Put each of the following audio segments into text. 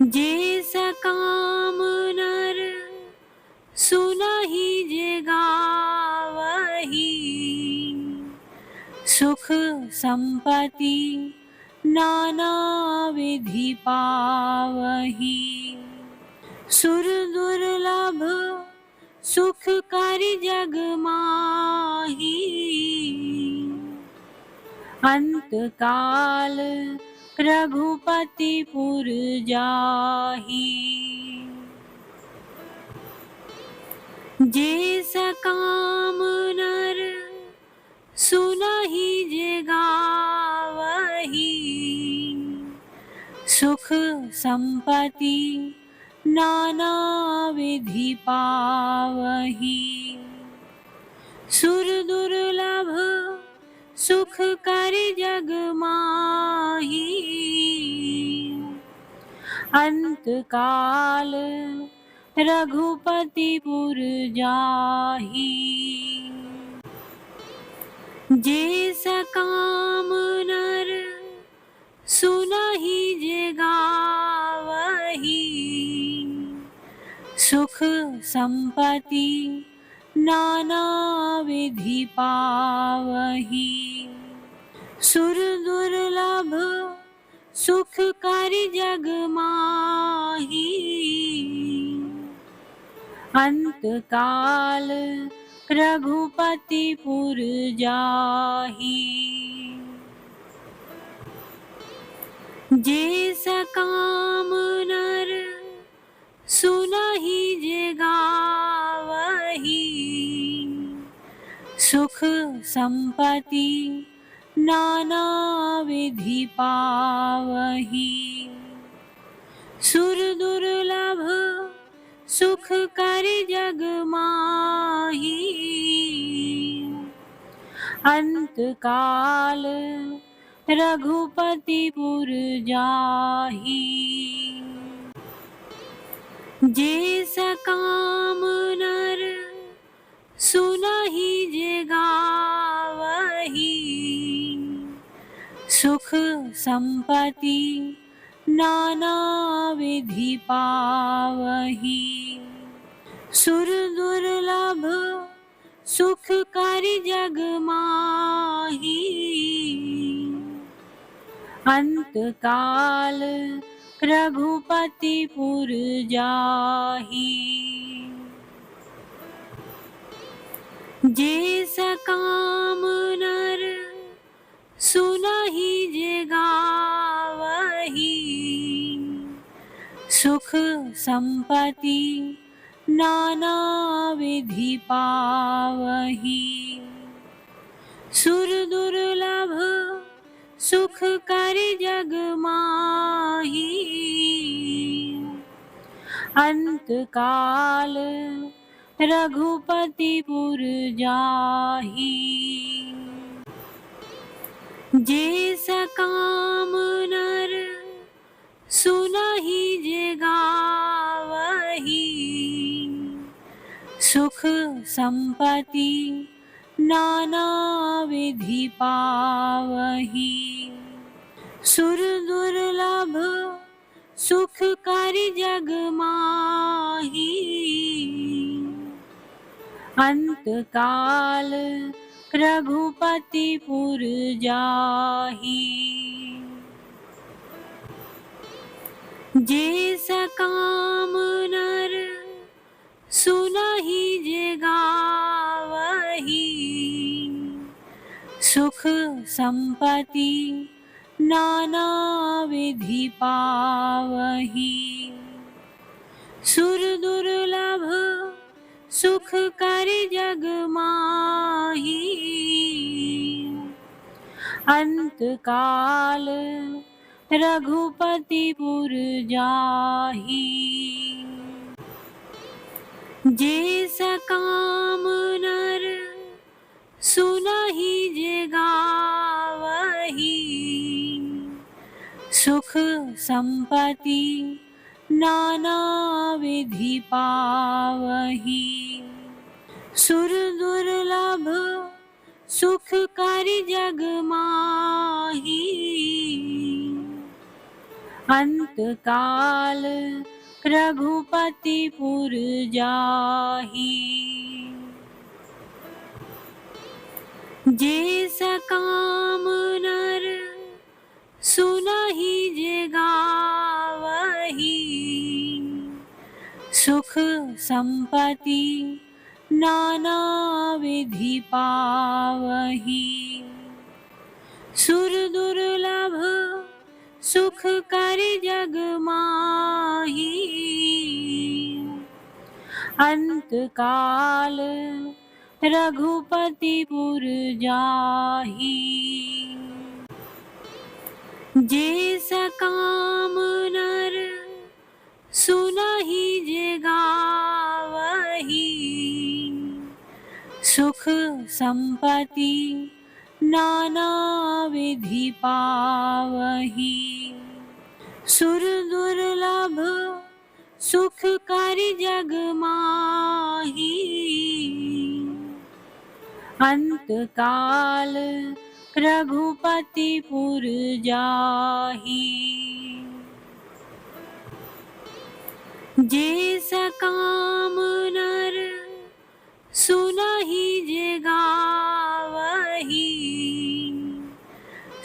जे सकाम नर सुनहि जे गावही, सुख संपत्ति नाना विधि पावही। सुर दुर्लभ सुख करि जग माही, अंत काल रघुपति पुर जाही। जे सकाम नर सुनहि जे गावही, सुख संपत्ति नाना विधि पावही। सुर दुर्लभ सुख करि जग माही, अंत काल रघुपति पुर जाही। जे सकाम नर सुनहि जे गावही, सुख संपत्ति नाना विधि पावही। सुर दुर्लभ सुख करि जग माही, अंत काल रघुपति पुर जाही। जे सकाम नर सुनहि जे गावही, सुख संपत्ति नाना विधि पावही। सुर दुर्लभ सुख करि जग माही, अंत काल रघुपति पुर जाही। जे सकाम नर सुनहि जे गावही, सुख संपत्ति नाना विधि पावही। सुर दुर्लभ सुख करि जग माही, अंत काल रघुपति पुर जाही। जे सकाम नर सुनहि जे गावही, सुख संपत्ति नाना विधि पावही। सुर दुर्लभ सुख करि जग माही, अंत काल रघुपति पुर जाही। जे सकाम नर सुनहि जे गावही, सुख संपत्ति नाना विधि पावही। सुर दुर्लभ सुख करि जग माही, अंत काल रघुपति पुर जाही। जे सकाम नर सुनहि जे गावही, सुख संपत्ति नाना विधि पावही। सुर दुर्लभ सुख करि जग माही, अंत काल रघुपति पुर जाही। जे सकाम नर सुनहि जे गावही, सुख संपत्ति नाना विधि पावही। सुर दुर्लभ सुख करि जग माही, अंत काल रघुपति पुर जाहि। जे सकाम नर सुनहि जे गावहि, सुख संपत्ति नाना विधि पावहि। सुर दुर्लभ सुख करि जग माहि, अंत काल रघुपति पुर जाहि। जे सकाम नर सुनहि जे गावहि, सुख संपत्ति नाना विधि पावहि। सुर दुर्लभ सुख करि जग माहि, अंत काल रघुपति पुर जाहि। जे सकाम नर सुनहि जे गावहि,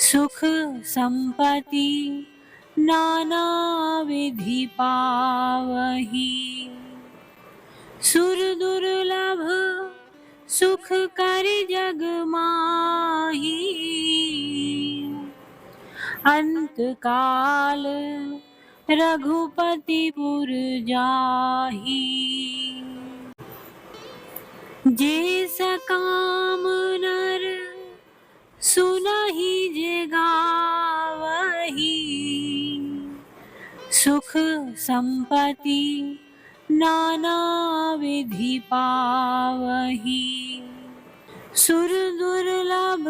सुख संपत्ति नाना विधि पावहि। सुर दुर्लभ सुख करि जग माहि, अंत काल रघुपति पुर जाहि। जे सकाम नर सुनहि जे गावहि, सुख संपत्ति नाना विधि पावहि। सुर दुर्लभ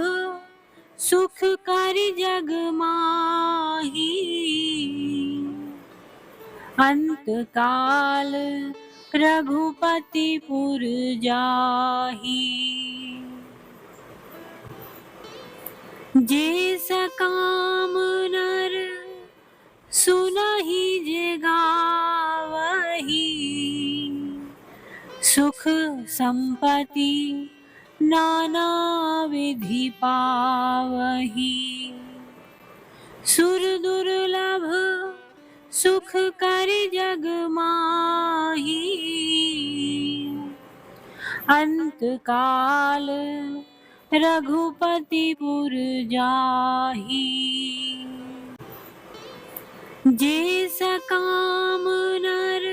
सुख करि जग माहि, अंत काल रघुपति पुर जाहि। जे सकाम नर सुनहि जे गावहि, सुख संपत्ति नाना विधि पावहि। सुर दुर्लभ सुख करि जग माहि, अंत काल रघुपति पुर जाहि। जे सकाम नर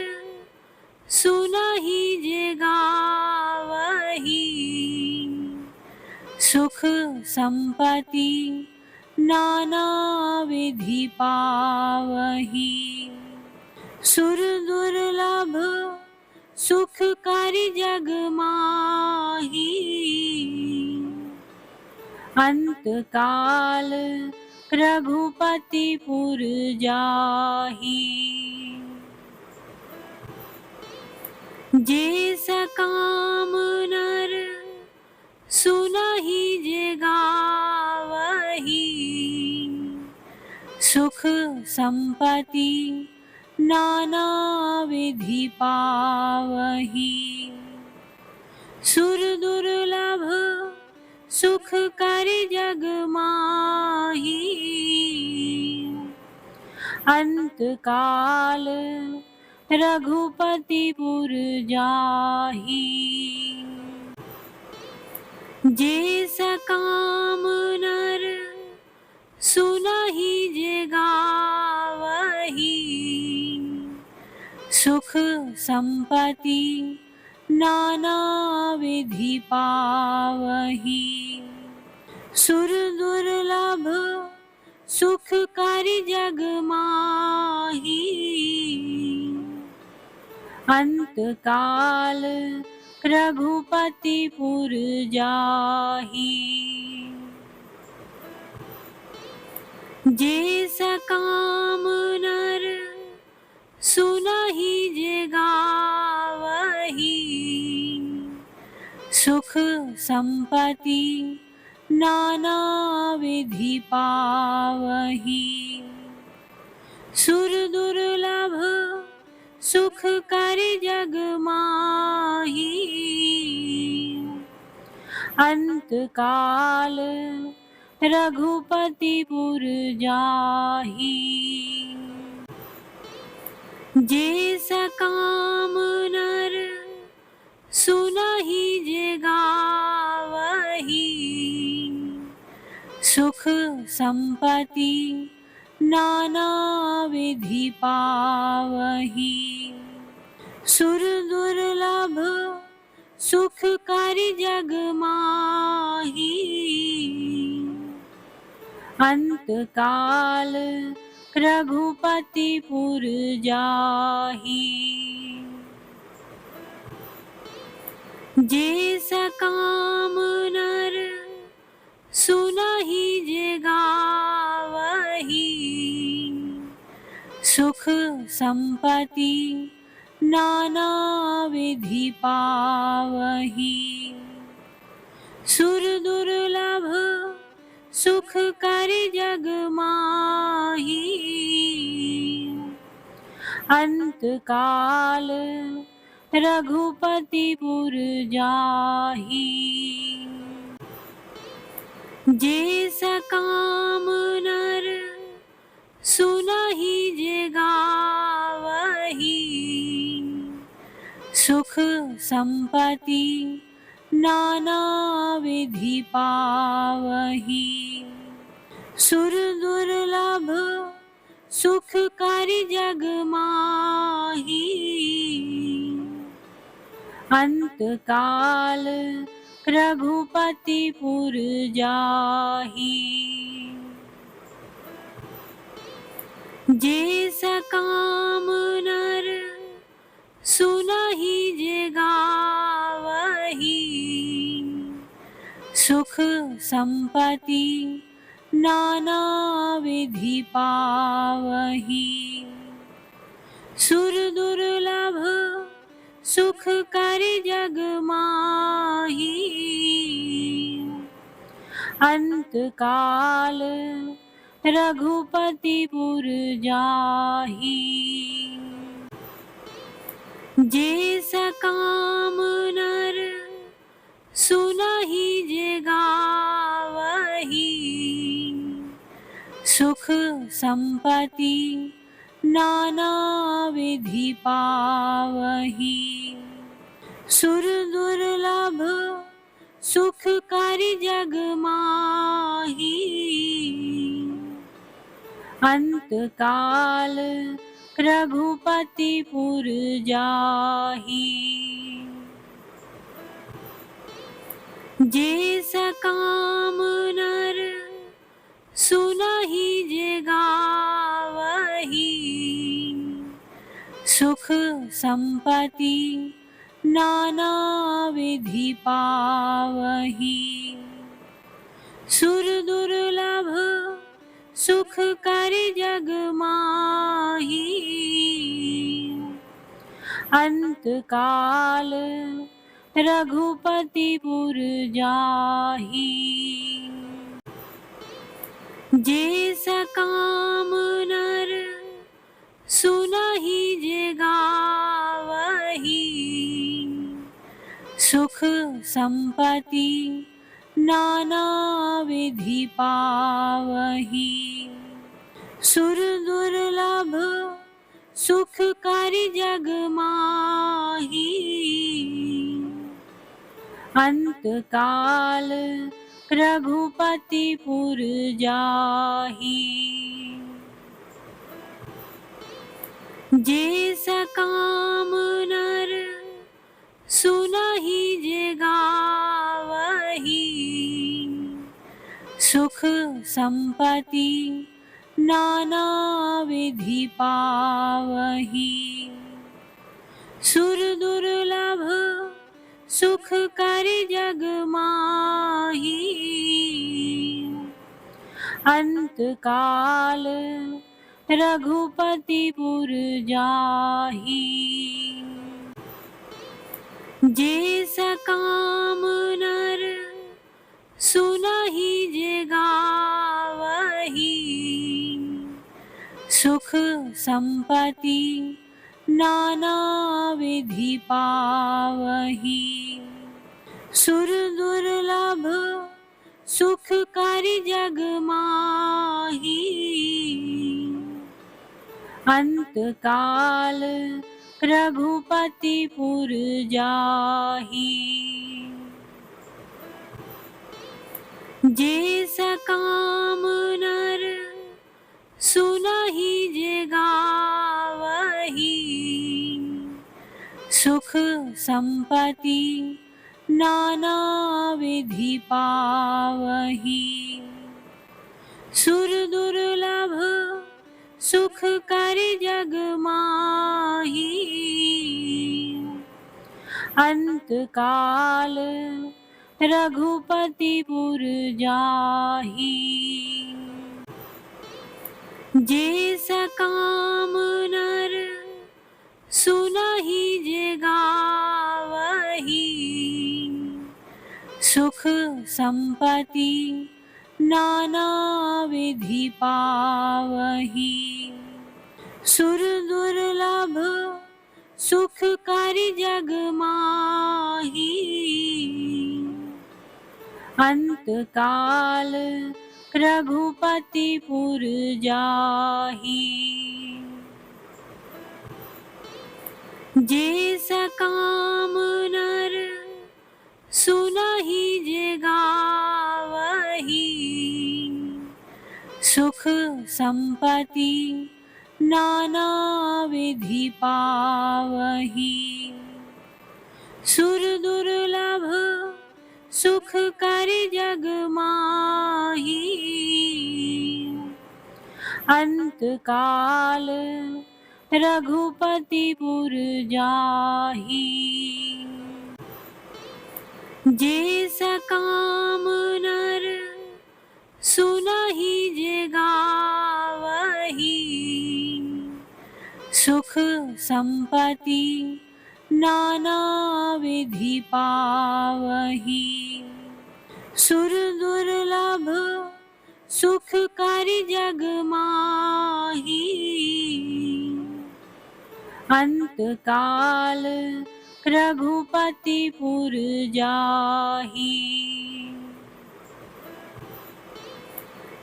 सुनहि जे गावहि, सुख संपत्ति नाना विधि पावहि। सुर दुर्लभ सुख करि जग माहि, अंत काल रघुपति पुर जाहि। जे सकाम नर सुनहि जे गावहि, सुख संपत्ति नाना विधि पावहि। सुर दुर्लभ सुख करि जग माहि, अंत काल रघुपति पुर जाहि। जे सकाम नर सुनहि जे गावहि, सुख संपत्ति नाना विधि पावहि। सुर दुर्लभ सुख करि जग माहि, अंत काल रघुपति पुर जाहि। जे सकाम नर सुनहि जे गावहि, सुख संपत्ति नाना विधि पावहि। सुर दुर्लभ सुख कर जग माही, अंत काल रघुपति पुर जाही। जे सकाम नर सुनहि जे गावही, सुख संपत्ति नाना विधि पावही। सुर दुर्लभ सुख कर जग माही, अंत काल रघुपति पुर जाही। जे सकाम नर सुनहि जे गावही, सुख संपत्ति नाना विधि पावही। सुर दुर्लभ सुख कर जग माही, अंत काल रघुपति पुर जाही। जे सकाम नर सुनहि जे गावही, सुख संपत्ति नाना विधि पावही। सुर दुर्लभ सुख कर जग माही, अंत काल रघुपति पुर जाही। जे सकाम नर सुनहि जे गावही, सुख संपत्ति नाना विधि पावही। सुर दुर्लभ सुख कर जग माही, अंत काल रघुपति पुर जाही। जे सकाम नर सुनहि जे गावही, सुख संपत्ति नाना विधि पावही। सुर दुर्लभ सुख कर जग माही, अंत काल रघुपति पुर जाही। जे सकाम नर सुनहि जे गावही, सुख संपत्ति नाना विधि पावही। सुर दुर्लभ सुख कर जग माही, अंत काल रघुपति पुर जाही। जे सकाम नर सुनहि जे गावही, सुख संपत्ति नाना विधि पावही। सुर दुर्लभ सुख कर जग माही, अंत काल रघुपति पुर जाही। जे सकाम नर सुनहि जे गावही, सुख संपत्ति नाना विधि पावही। सुर दुर्लभ सुख कर जग माही, अंत काल रघुपति पुर जाही। जे सकाम नर सुनहि जे गावही, सुख संपत्ति नाना विधि पावही। सुर दुर्लभ सुख करि जग माही। अंत काल रघुपति पुर जाही। जे सकाम नर सुनहि जे गावही। सुख संपत्ति नाना विधि पावही। सुर दुर्लभ सुख करि जग माही। अंत काल रघुपति पुर जाही। जे सकाम नर सुनहि जे गावही। सुख संपत्ति नाना विधि पावही। सुर दुर्लभ सुख करि जग माही। अंत काल रघुपति पुर जाही। जे सकाम नर सुनहि जे गावही। सुख संपत्ति नाना विधि पावही। सुर दुर्लभ सुख करि जग माही। अंत काल रघुपति पुर जाही। जे सकाम नर सुनहि जे गावही। सुख संपत्ति नाना विधि पावही। सुर दुर्लभ सुख करि जग माही। अंत काल रघुपति पुर जाही।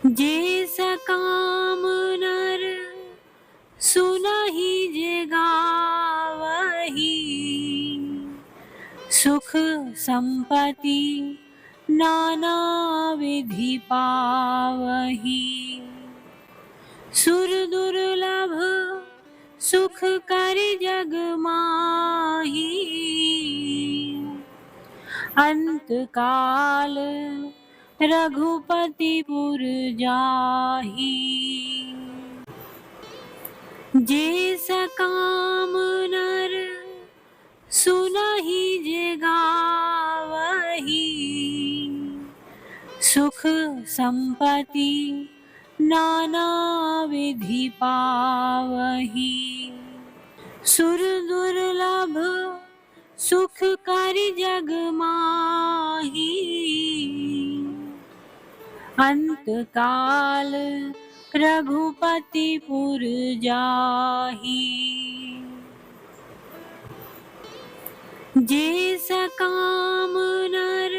जे सकाम नर सुनहि जे गावही। सुख संपत्ति नाना विधि पावही। सुर दुर्लभ सुख करि जग माही। अंत काल रघुपति पुर जाही। जे सकाम नर सुनहि जे गावही। सुख संपत्ति नाना विधि पावही। सुर दुर्लभ सुख करि जग माही। अंत काल रघुपति पुर जाही। जे सकाम नर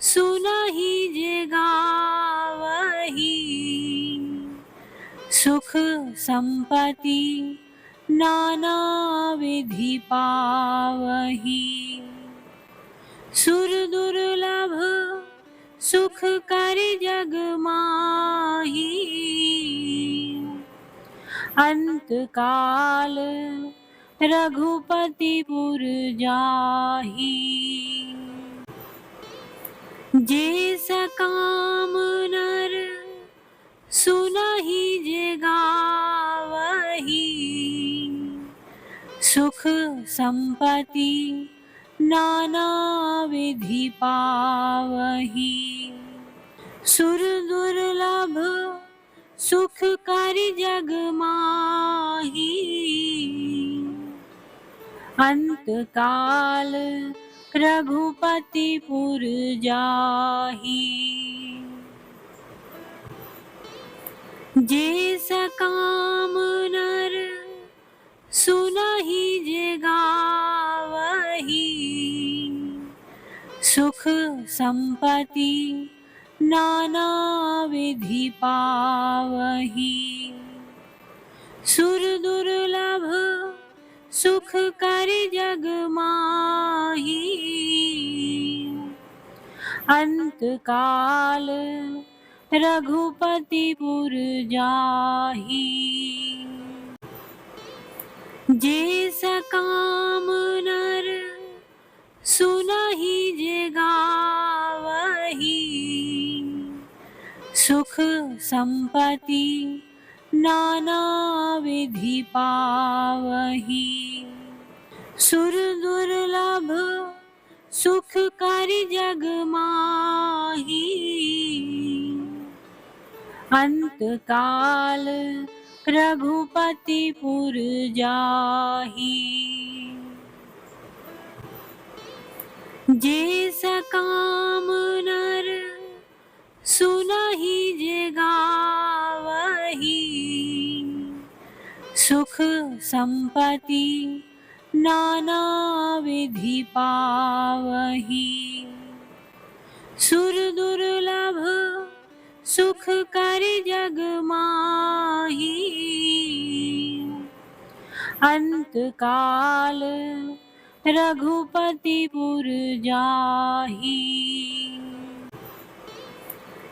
सुनहि जे गावही। सुख संपत्ति नाना विधि पावही। सुर दुर्लभ सुख करि जग माही। अंत काल रघुपति पुर जाही। जे सकाम नर सुनहि जे गावही। सुख संपत्ति नाना विधि पावही। सुर दुर्लभ सुख करि जग माही। अंत काल रघुपति पुर जाही। जे सकाम नर सुनहि जे गावही, सुख संपत्ति नाना विधि पावही। सुर दुर्लभ सुख करि जग माही, अंत काल रघुपति पुर जाही। जे सकाम नर सुनहि जे गावही, सुख संपत्ति नाना विधि पावही। सुर दुर्लभ सुख करि जग माही, अंत काल रघुपति पुर जाही। जे सकाम नर सुनहि जे गावही, सुख संपत्ति नाना विधि पावही। सुर दुर्लभ सुख करि जग माही, अंत काल रघुपति पुर जाही।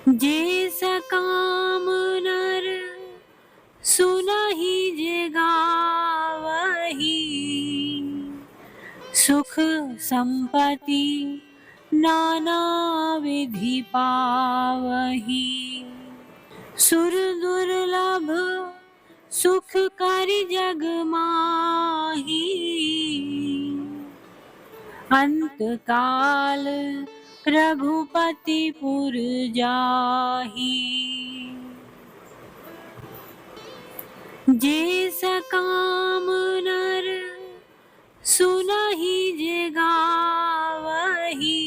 जे सकाम नर सुनहि जे गावही, सुख संपत्ति नाना विधि पावही। सुर दुर्लभ सुख करि जग माही, अंत काल रघुपति पुर जाही। जे सकाम नर सुनहि जे गावही,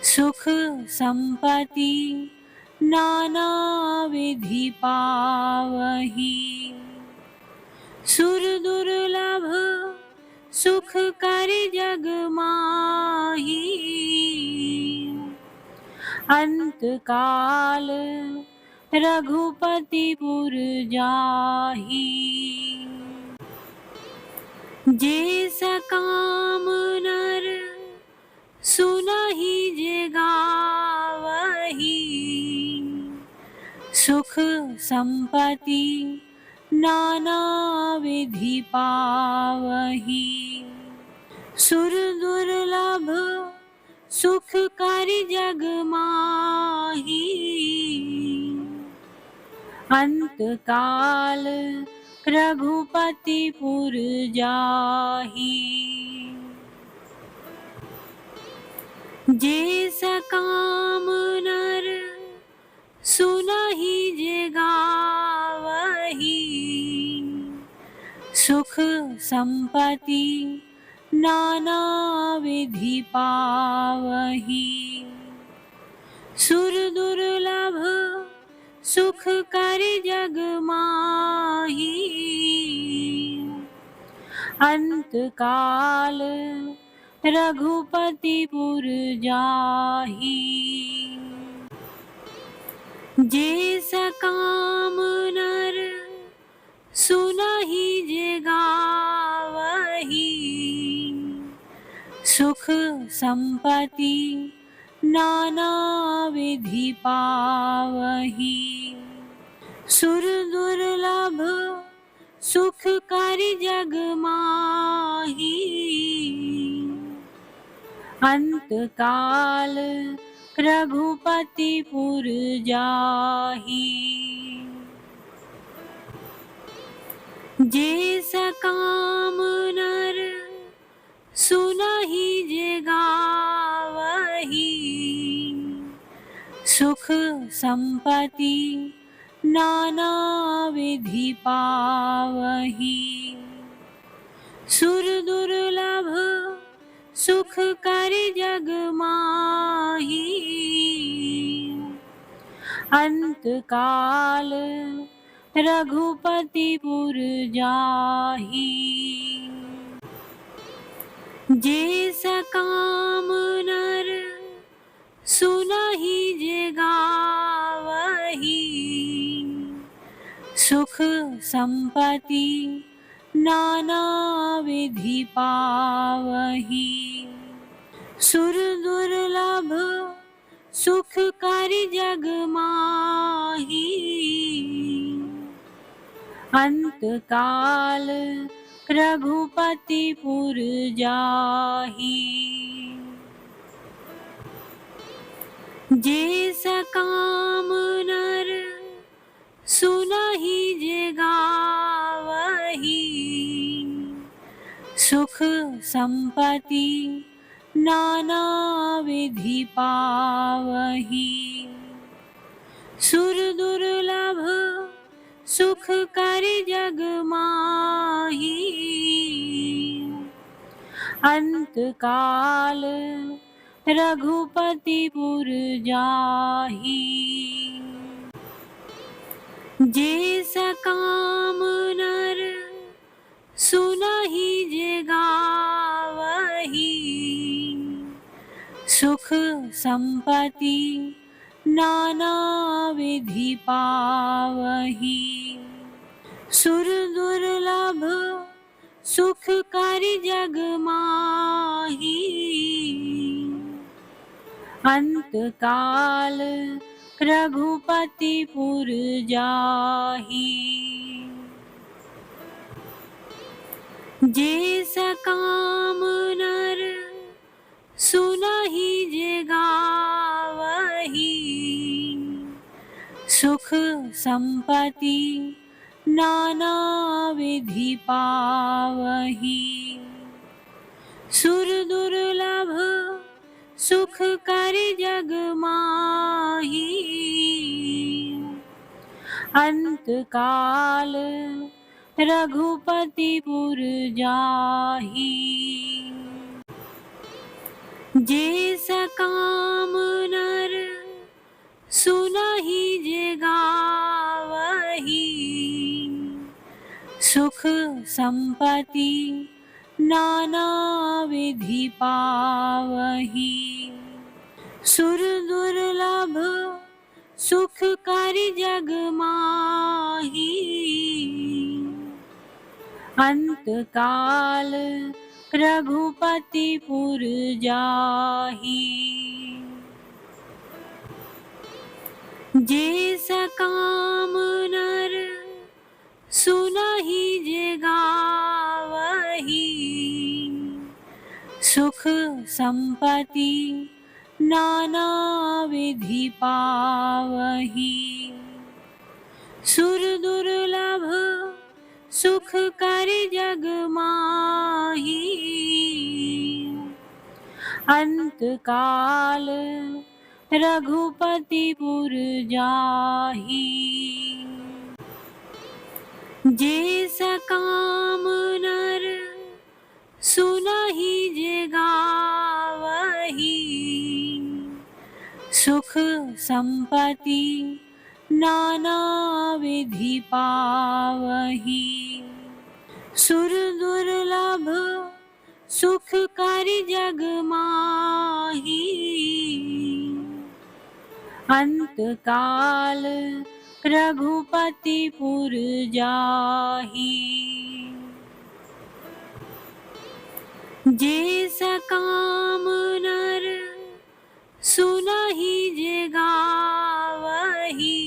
सुख संपत्ति नाना विधि पावही। सुर दुर्लभ सुख करि जग माही, अंत काल रघुपति पुर जाही। जे सकाम नर सुनहि जे गावही, सुख संपत्ति नाना विधि पावही। सुर दुर्लभ सुख करि जग माही, अंत काल रघुपति पुर जाही। जे सकाम नर सुनहि जे गावही, सुख संपत्ति नाना विधि पावही। सुर दुर्लभ सुख करि जग माही, अंत काल रघुपति पुर जाही। जे सकाम नर सुनहि जे गावही, सुख संपत्ति नाना विधि पावही। सुर दुर्लभ सुख करि जग माही, अंत काल रघुपति पुर जाही। जे सकाम नर सुनहि जे गावही, सुख संपत्ति नाना विधि पावही। सुर दुर्लभ सुख करि जग माही, अंत काल रघुपति पुर जाहि। जे सकाम नर सुनहि जे गावहि, सुख संपत्ति नाना विधि पावहि। सुर दुर्लभ सुख करि जग माहि, अंत काल रघुपति पुर जाहि। जे सकाम नर सुनहि जे गावहि, सुख संपत्ति नाना विधि पावहि। सुर दुर्लभ सुख करि जग माहि, अंत काल रघुपति पुर जाहि। जे सकाम नर सुनहि जे गावहि, सुख संपत्ति नाना विधि पावहि। सुर दुर्लभ सुख करि जग माहि, अंत काल रघुपति पुर जाहि। जे सकाम नर सुनहि जे गावहि, सुख संपत्ति नाना विधि पावहि। सुर दुर्लभ सुख करि जग माहि, अंत काल रघुपति पुर जाहि। जे सकाम नर सुनहि जे गावहि, सुख संपत्ति नाना विधि पावहि। सुर दुर्लभ सुख करि जग माहि, अंत काल रघुपति पुर जाहि। जे सकाम नर सुनहि जे गावहि, सुख संपत्ति नाना विधि पावहि। सुर दुर्लभ सुख करि जग माहि, अंत काल रघुपति पुर जाहि। जे सकाम नर सुनहि जे गावहि, सुख संपत्ति नाना विधि पावहि। सुर दुर्लभ सुख करि जग माहि, अंत काल रघुपति पुर जाहि। जे सकाम नर सुनहि जे गावहि,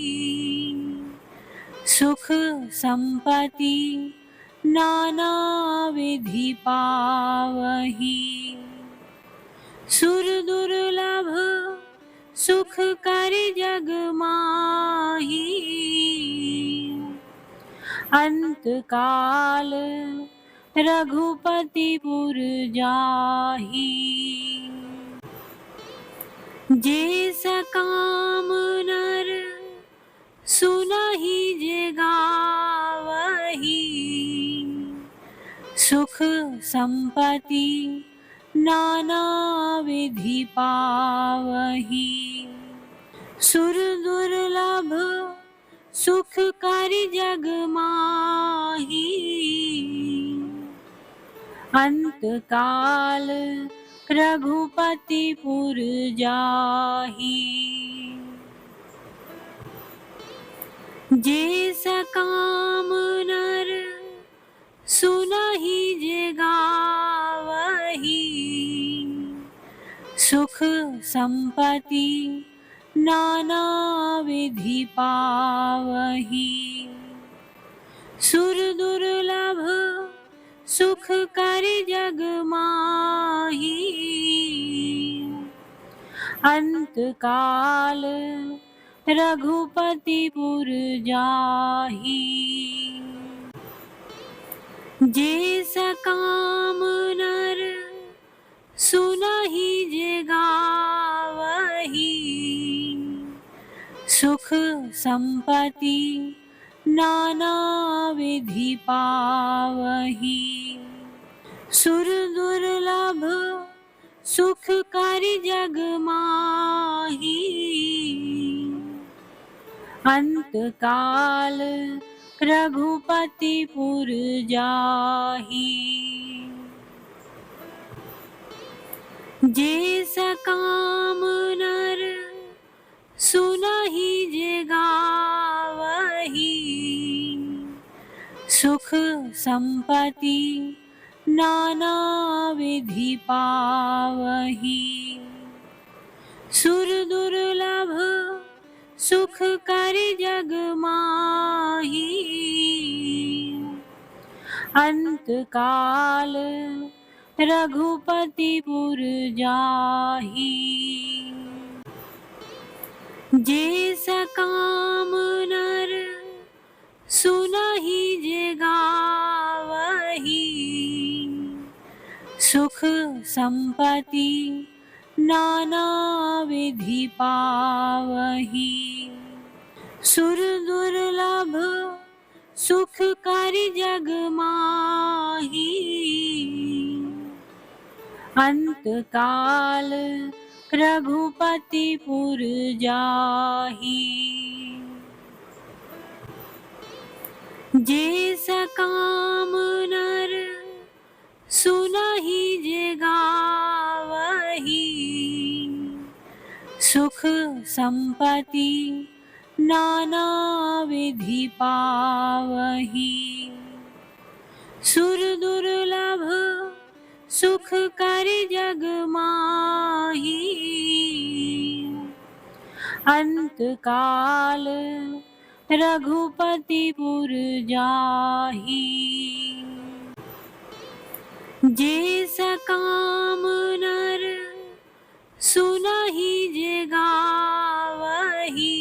सुख संपत्ति नाना विधि पावहि। सुर दुर्लभ सुख करि जग माहि, अंत काल रघुपति पुर जाहि। जे सकाम नर सुनहि जे गावहि, सुख संपत्ति नाना विधि पावहि। सुर दुर्लभ सुख करि जग माही। अंत काल रघुपति पुर जाहि। जे सकाम नर सुनहि जे गावही। सुख संपत्ति नाना विधि पावही। सुर दुर्लभ सुख करि जग माही। अंत काल रघुपति पुर जाहि। जे सकाम नर सुनहि जे गावही। सुख संपत्ति नाना विधि पावही। सुर दुर्लभ सुख करि जग माही। अंत काल रघुपति पुर जाहि। जे सकाम नर सुनहि जे गावही। सुख संपत्ति नाना विधि पावही। सुर दुर्लभ सुख करि जग माही। अंत काल रघुपति पुर जाहि। जे सकाम नर सुनहि जे गावही। सुख संपत्ति नाना विधि पावही। सुर दुर्लभ सुख करि जग माही। अंत काल रघुपति पुर जाहि। जे सकाम नर सुनहि जे गावही। सुख संपत्ति नाना विधि पावही। सुर दुर्लभ सुख करि जग माही। अंत काल रघुपति पुर जाहि। जे सकाम नर सुनहि जे गावही।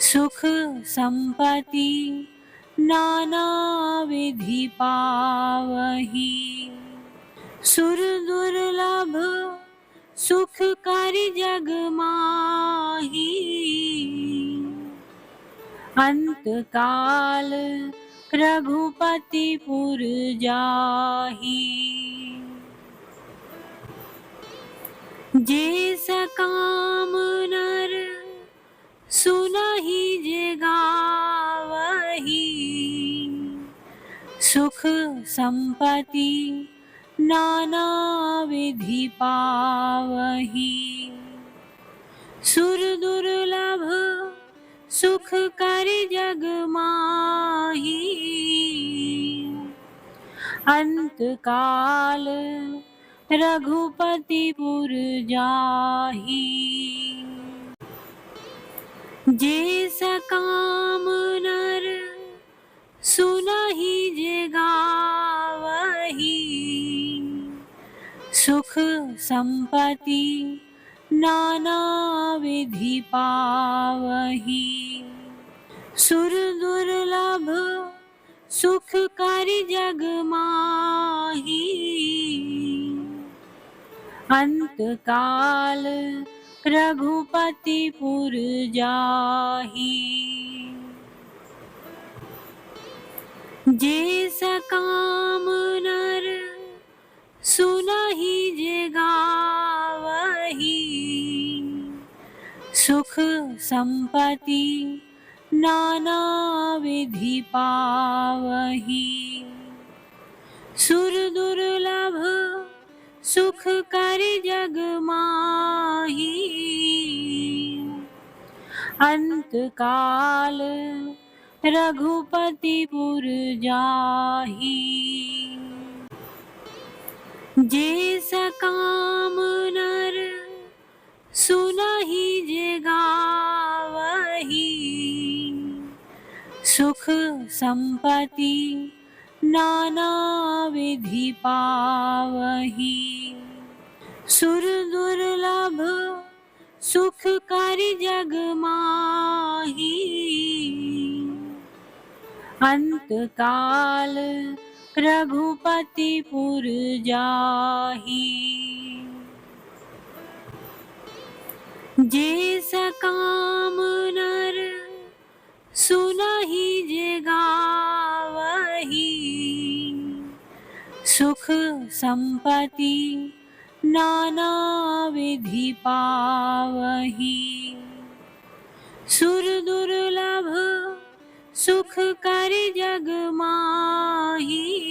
सुख संपत्ति नाना विधि पावही। सुर दुर्लभ सुख करि जग माही। अंत काल रघुपति पुर जाहि। जे सकाम नर सुनहि जे गावही। सुख संपत्ति नाना विधि पावही। सुर दुर्लभ सुख करि जग माही। अंत काल रघुपति पुर जाहि। जे सकाम नर सुनहि जे गावही। सुख संपत्ति नाना विधि पावही। सुर दुर्लभ सुख करि जग माही। अंत काल रघुपति पुर जाहि। जे सकाम नर सुनहि जे गावही। सुख संपत्ति नाना विधि पावही। सुर दुर्लभ सुख कर जग माही। अंत काल रघुपति पुर जाही। जे सकाम नर सुनहि जे गावही। सुख संपत्ति नाना विधि पावही। सुर दुर्लभ सुख कर जग माही। अंत काल रघुपति पुर जाही। जे सकाम नर सुनहि जे गावही। सुख संपत्ति नाना विधि पावही। सुर दुर्लभ सुख कर जग माही।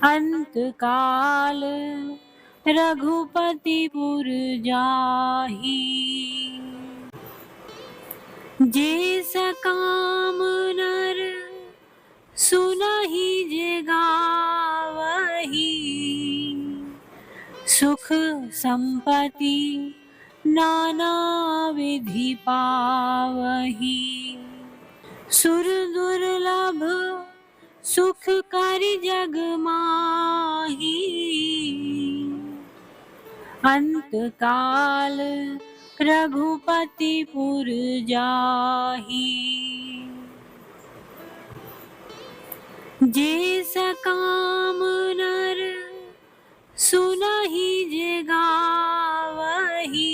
अंत काल रघुपति पुर जाही। जे सकाम नर सुनहि जे गावही। सुख संपत्ति नाना विधि पावही। सुर दुर्लभ सुख कर जग माही। अंत काल रघुपति पुर जाही। जे सकाम नर सुनहि जे गावही।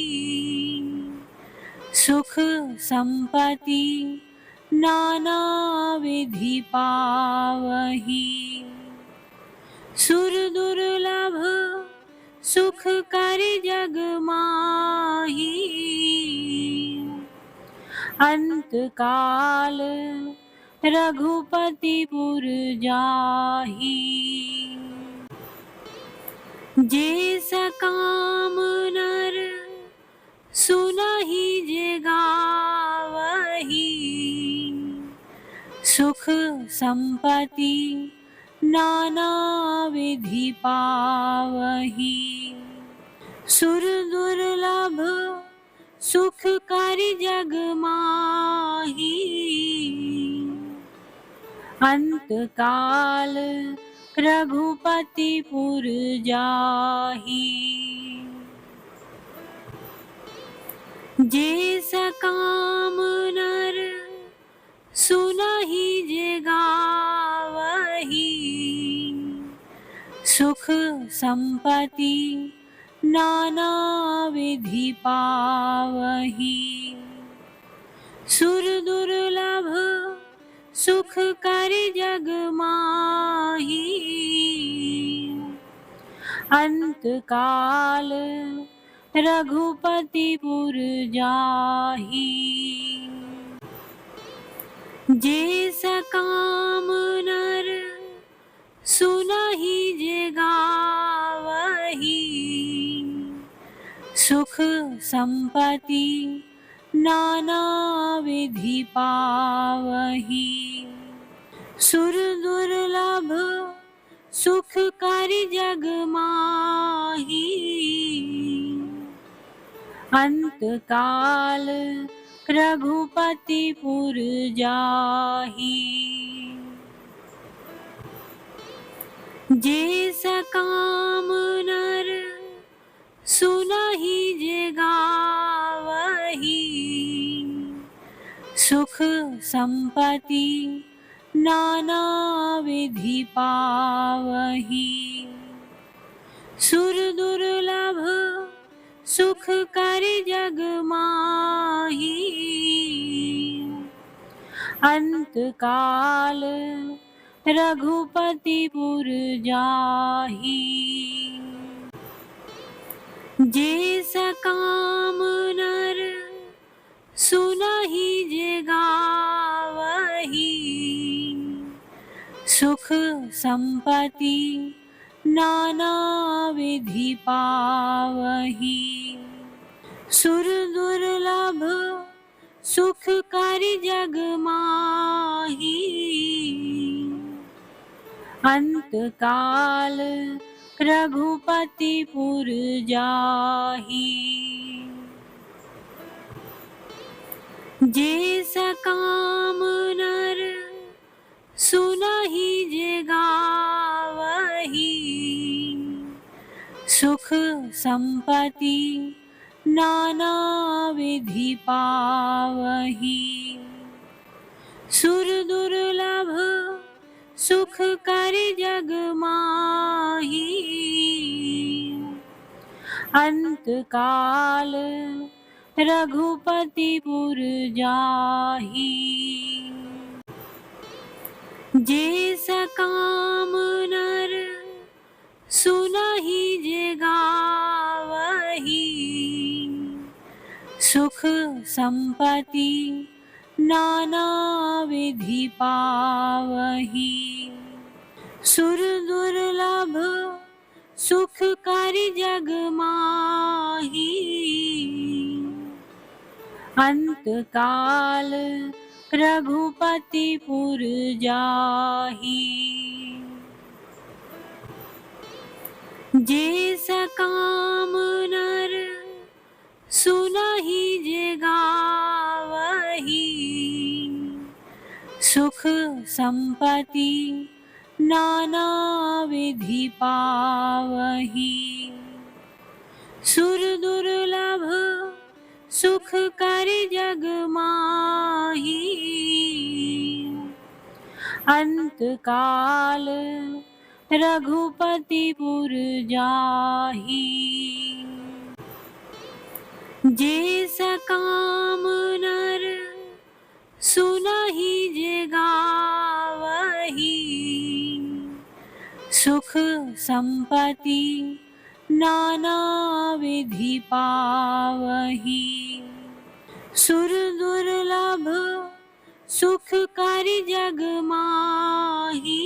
सुख संपत्ति नाना विधि पावही। सुर दुर्लभ सुख कर जग माही। अंत काल रघुपति पुर जाही। जे सकाम नर सुनहि जे गावही। सुख संपत्ति नाना विधि पावही। सुर दुर्लभ सुख कर जग माही। अंत काल रघुपति पुर जाही। जे सकाम नर सुनहि जे गावही। सुख संपत्ति नाना विधि पावही। सुर दुर्लभ सुख कर जग माही। अंत काल रघुपति पुर जाही। जे सकाम नर सुनहि जे गावही। सुख संपत्ति नाना विधि पावही। सुर दुर्लभ सुख कर जग माही। अंत काल रघुपति पुर जाही। जे सकाम नर सुनहि जे गावही। सुख संपत्ति नाना विधि पावही। सुर दुर्लभ सुख कर जग माही। अंत काल रघुपति पुर जाही। जे सकाम नर सुनहि जे गावही, सुख संपत्ति नाना विधि पावही। सुर दुर्लभ सुख करि जग माही, अंत काल रघुपति पुर जाही। जे सकाम नर सुनहि जे गावही, सुख संपत्ति नाना विधि पावही। सुर दुर्लभ सुख करि जग माही, अंत काल रघुपति पुर जाही। जे सकाम नर सुनहि जे गावही, सुख संपत्ति नाना विधि पावही। सुर दुर्लभ सुख करि जग माही, अंत काल रघुपति पुर जाही। जे सकाम नर सुनहि जे गावही, सुख संपत्ति नाना विधि पावही। सुर दुर्लभ सुख करि जग माही, अंत काल रघुपति पुर जाही। जे सकाम नर सुनहि जे गावही, सुख संपत्ति नाना विधि पावही। सुर दुर्लभ सुख करि जग माही,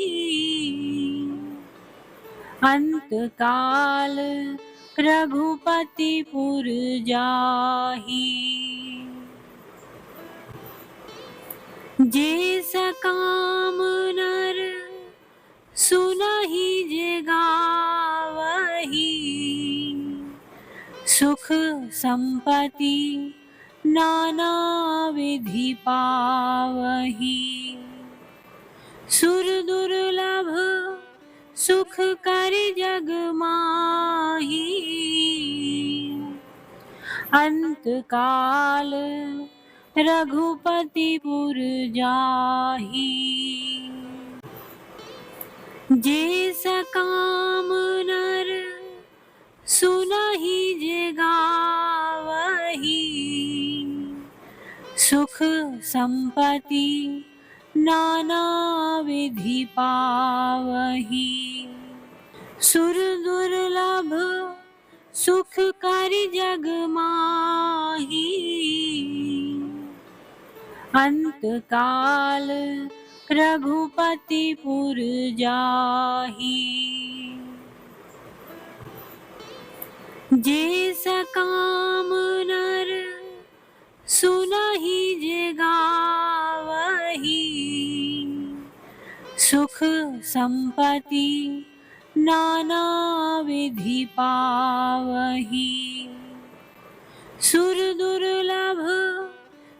अंत काल रघुपति पुर जाही। जे सकाम नर सुनहि जे गावही, सुख संपत्ति नाना विधि पावही। सुर दुर्लभ सुख करि जग माही, अंत काल रघुपति पुर जाही। जे सकाम नर सुनहि जे गावही, सुख संपत्ति नाना विधि पावही। सुर दुर्लभ सुख करि जग माही, अंत काल रघुपति पुर जाही। जे सकाम नर सुनहि जे गावही, सुख संपत्ति नाना विधि पावही। सुर दुर्लभ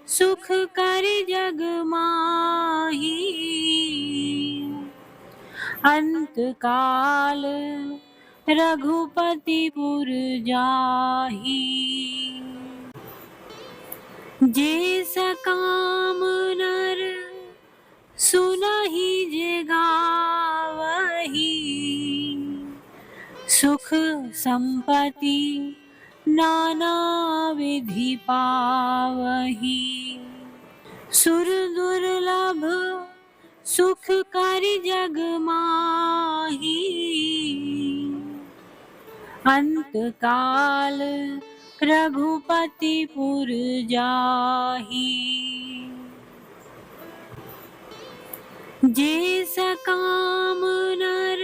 सुख करि जग माही, अंत काल रघुपति पुर जाही। जे सकाम नर सुनहि जे गावही, सुख संपत्ति नाना विधि पावही। सुर दुर्लभ सुख करि जग माही, अंत काल रघुपति पुर जाहि। जे सकाम नर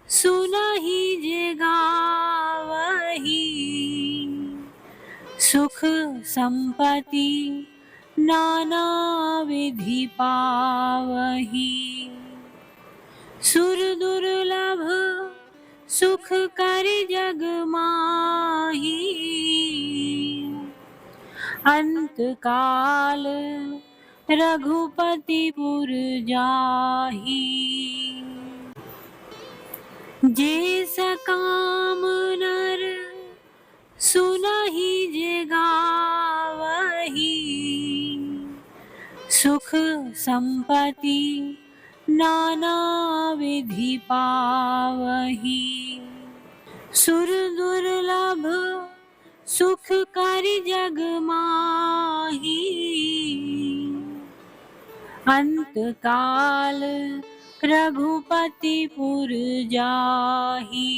सुनहि जे गावहि, सुख संपत्ति नाना विधि पावहि। सुर दुर्लभ सुख करि जग माहि, अंत काल रघुपति पुर जाहि। जे सकाम नर सुनहि जे गावहि, सुख संपत्ति नाना विधि पावहि। सुर दुर्लभ सुख करि जग माहि, अंत काल रघुपति पुर जाहि।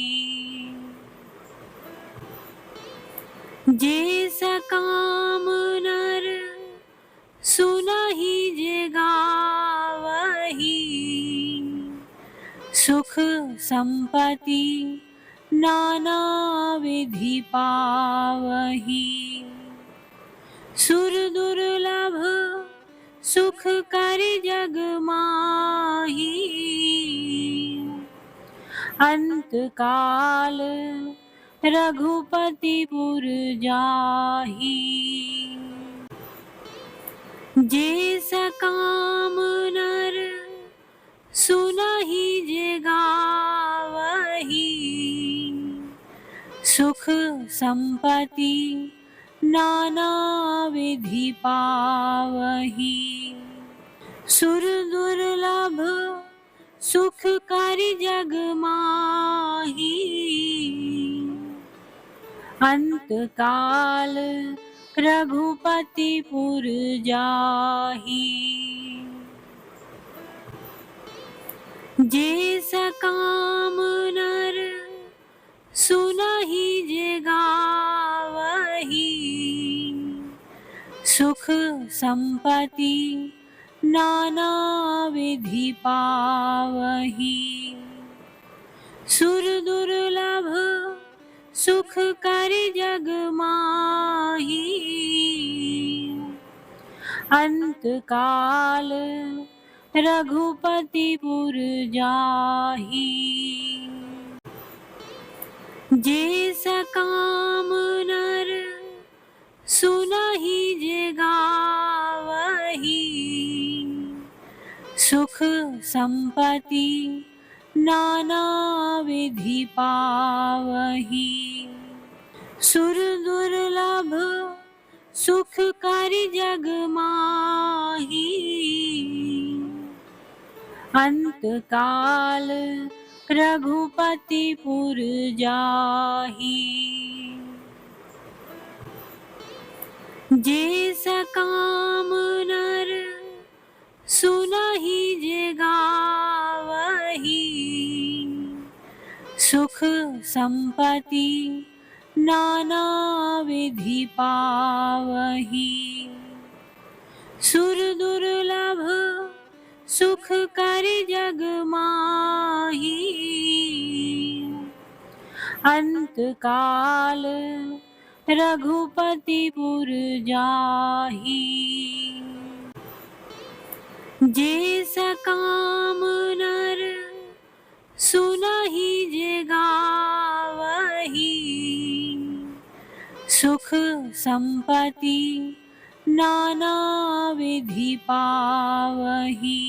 जे सकाम नर सुनहि जे गावहि, सुख संपत्ति नाना विधि पावहि। सुर दुर्लभ सुख करि जग माहि, अंत काल रघुपति पुर जाहि। जे सकाम नर सुनहि जे गावहि, सुख संपत्ति नाना विधि पावहि। सुर दुर्लभ सुख करि जग माहि, अंत काल रघुपति पुर जाहि। जे सकाम नर सुनहि जे गावहि, सुख संपत्ति नाना विधि पावहि। सुर दुर्लभ सुख करि जग माहि, अंत काल रघुपति पुर जाहि। जे सकाम नर सुनहि जे गावहि, सुख संपत्ति नाना विधि पावहि। सुर दुर्लभ सुख करि जग माहि, अंत काल रघुपति पुर जाहि। जे सकाम नर सुनहि जे गावहि, सुख संपत्ति नाना विधि पावहि। सुर दुर्लभ सुख करि जग माहि, अंत काल रघुपति पुर जाहि। जे सकाम नर सुनहि जे गावहि, सुख संपत्ति नाना विधि पावहि।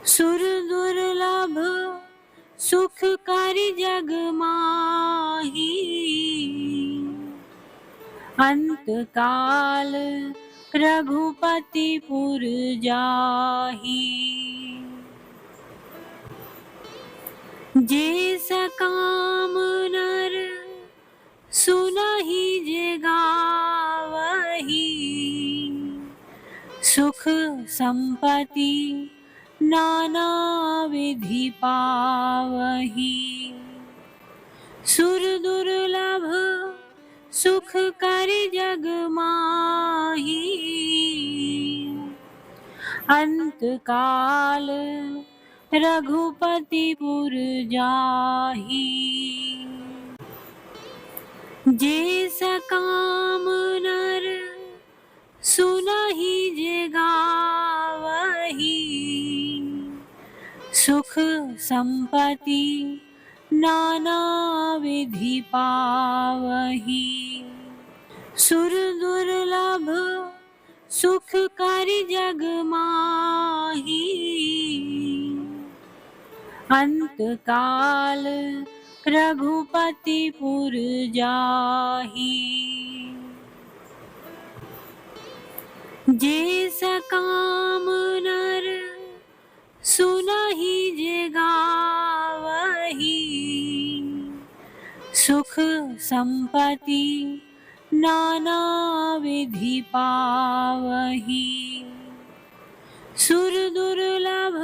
सुर दुर्लभ सुख करि जग माहि, अंत काल रघुपति पुर जाहि। जे सकाम नर सुनहि जे गावहि, सुख संपत्ति नाना विधि पावहि। सुर दुर्लभ सुख करि जग माही। अंत काल रघुपति पुर जाही। जे सकाम नर सुनहि जे गावही। सुख संपत्ति नाना विधि पावही। सुर दुर्लभ सुख करि जग माही। अंत काल रघुपति पुर जाही। जे सकाम नर सुनहि जे गावही। सुख संपत्ति नाना विधि पावही। सुर दुर्लभ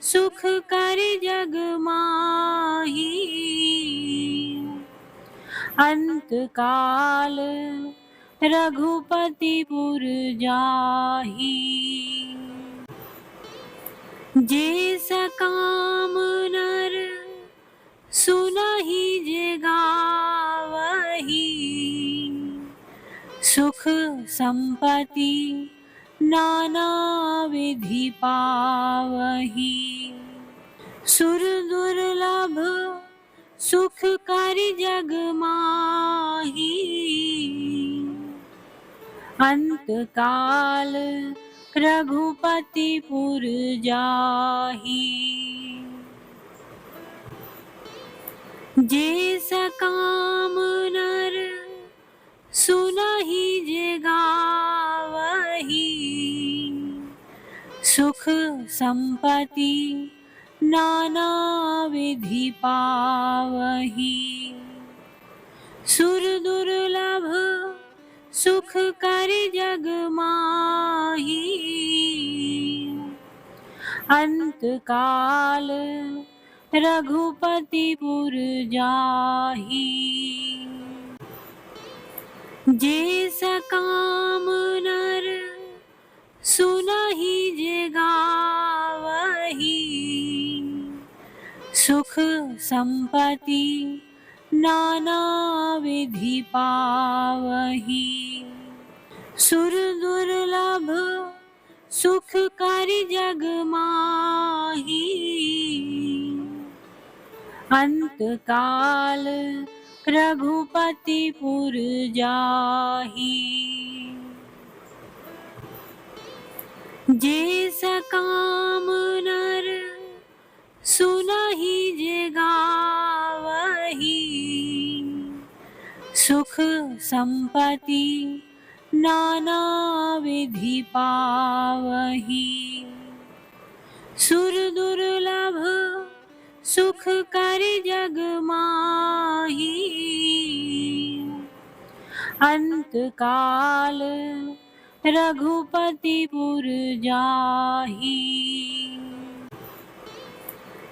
सुख करि जग माही। अंत काल रघुपति पुर जाही। जे सकाम नर सुनहि जे गावही। सुख संपत्ति नाना विधि पावही। सुर दुर्लभ सुख करि जग माही। अंत काल रघुपति पुर जाही। जे सकाम नर सुनहि जे गावही। सुख संपत्ति नाना विधि पावही। सुर दुर्लभ सुख करि जग माही। अंत काल रघुपति पुर जाही। जे सकाम नर सुनहि जे गावही। सुख संपत्ति नाना विधि पावही। सुर दुर्लभ सुख करि जग माही। अंत काल रघुपति पुर जाही। जे सकाम नर सुनहि जे गावही। सुख संपत्ति नाना विधि पावही। सुर दुर्लभ सुख करि जग माही। अंत काल रघुपति पुर जाही।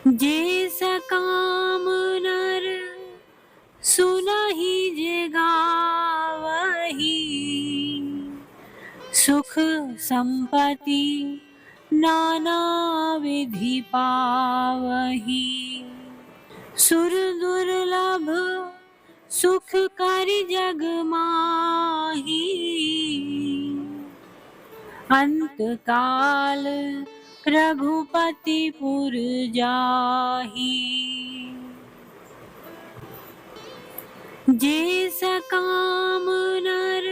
जे सकाम नर सुनहि जे गावही। सुख संपत्ति नाना विधि पावही। सुर दुर्लभ सुख करि जग माही। अंत काल रघुपति पुर जाही। जे सकाम नर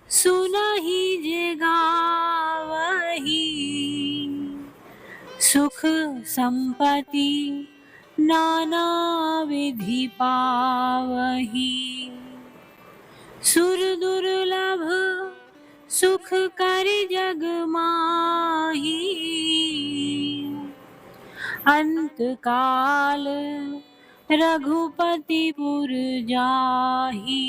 सुनहि जे गावही। सुख संपत्ति नाना विधि पावही। सुर दुर्लभ सुख करि जग माही। अंत काल रघुपति पुर जाही।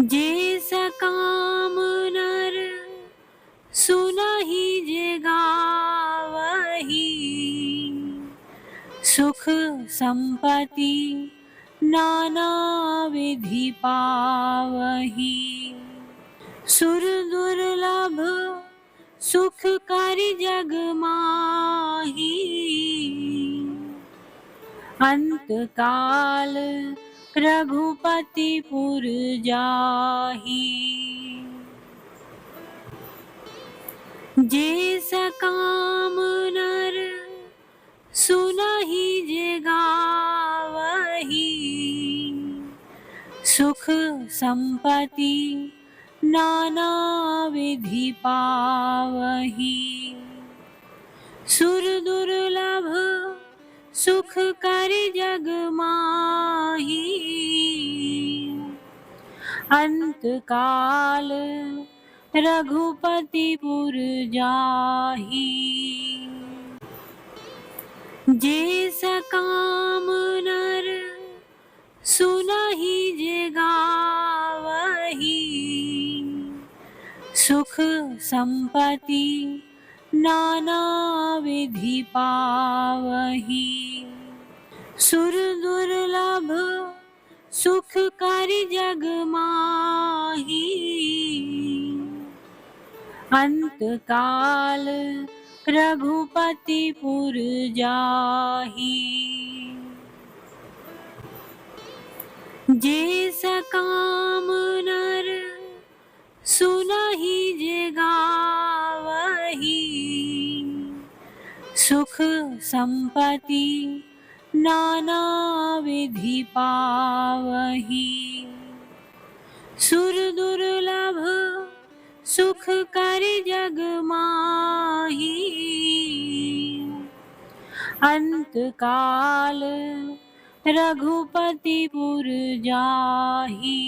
जे सकाम नर सुनहि जे गावही। सुख संपत्ति नाना विधि पावही। सुर दुर्लभ सुख करि जग माही। अंत काल रघुपति पुर जाही। जे सकाम नर सुनहि जे गावही। सुख संपत्ति नाना विधि पावही। सुर दुर्लभ सुख करि जग माही। अंत काल रघुपति पुर जाही। जे सकाम नर सुनहि जे गावही। सुख संपत्ति नाना विधि पावही। सुर दुर्लभ सुख करि जग माही। अंत काल रघुपति पुर जाही। जे सकाम नर सुनहि जे गावही। सुख संपत्ति नाना विधि पावही। सुर दुर्लभ सुख करि जग माही। अंत काल रघुपति पुर जाही।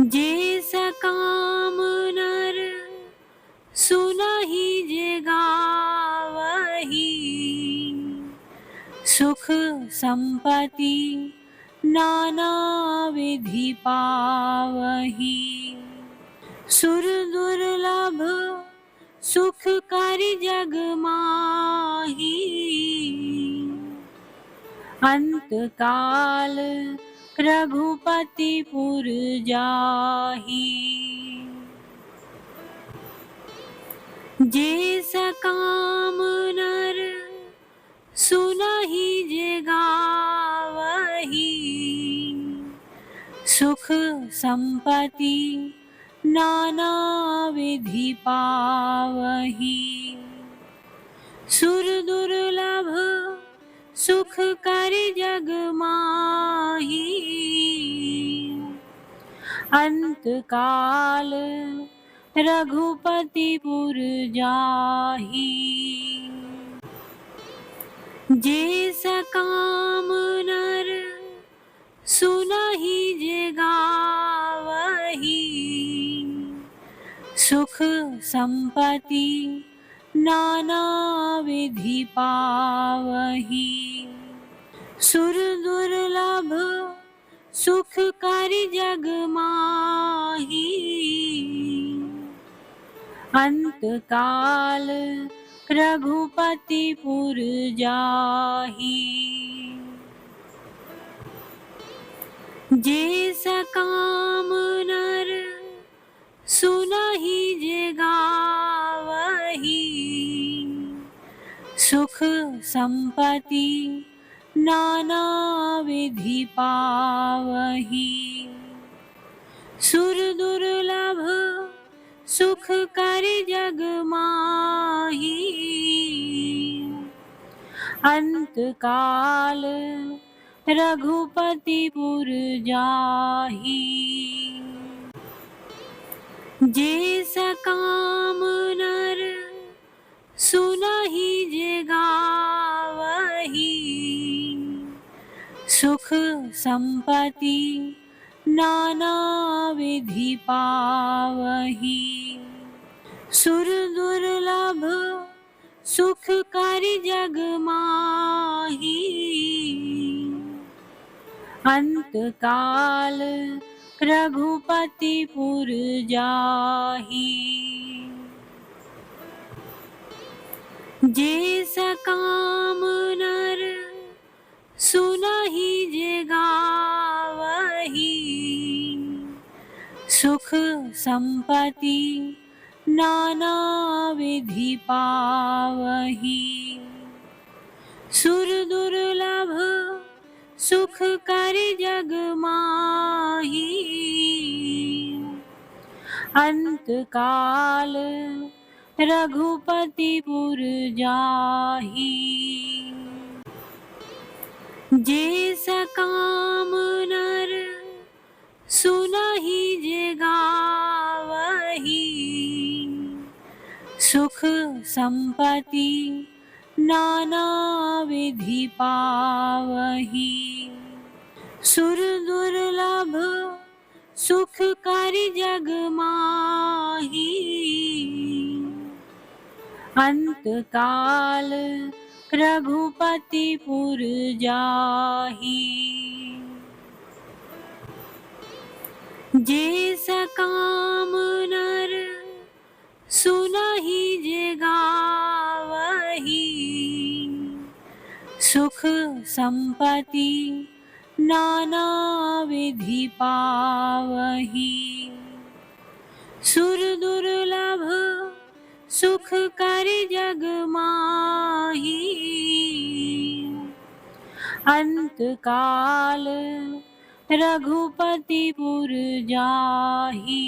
जे सकाम नर सुनहि जे गावही। सुख संपत्ति नाना विधि पावही। सुर दुर्लभ सुख करि जग माही। अंत काल रघुपति पुर जाही। जे सकाम नर सुनहि जे गावही। सुख संपत्ति नाना विधि पावही। सुर दुर्लभ सुख करि जग माही। अंत काल रघुपति पुर जाही। जे सकाम नर सुनहि जे गावही। सुख संपत्ति नाना विधि पावही। सुर दुर्लभ सुख करि जग माही। अंत काल रघुपति पुर जाही। जे सकाम नर सुनहि जे गावही। सुख संपत्ति नाना विधि पावही। सुर दुर्लभ सुख करि जग माही। अंत काल रघुपति पुर जाही। जे सकाम नर सुनहि जे गावही। सुख संपत्ति नाना विधि पावही। सुर दुर्लभ सुख करि जग माही। अंत काल रघुपति पुर जाही। जे सकाम नर सुनहि जे गावही, सुख संपत्ति नाना विधि पावही। सुर दुर्लभ सुख करि जग माही, अंत काल रघुपति पुर जाही। जे सकाम नर सुनहि जे गावही, सुख संपत्ति नाना विधि पावही। सुर दुर्लभ सुख करि जग माही, अंत काल रघुपति पुर जाही। जे सकाम नर सुनहि जे गावही, सुख संपत्ति नाना विधि पावही। सुर दुर्लभ सुख करि जग माही, अंत काल रघुपति पुर जाही।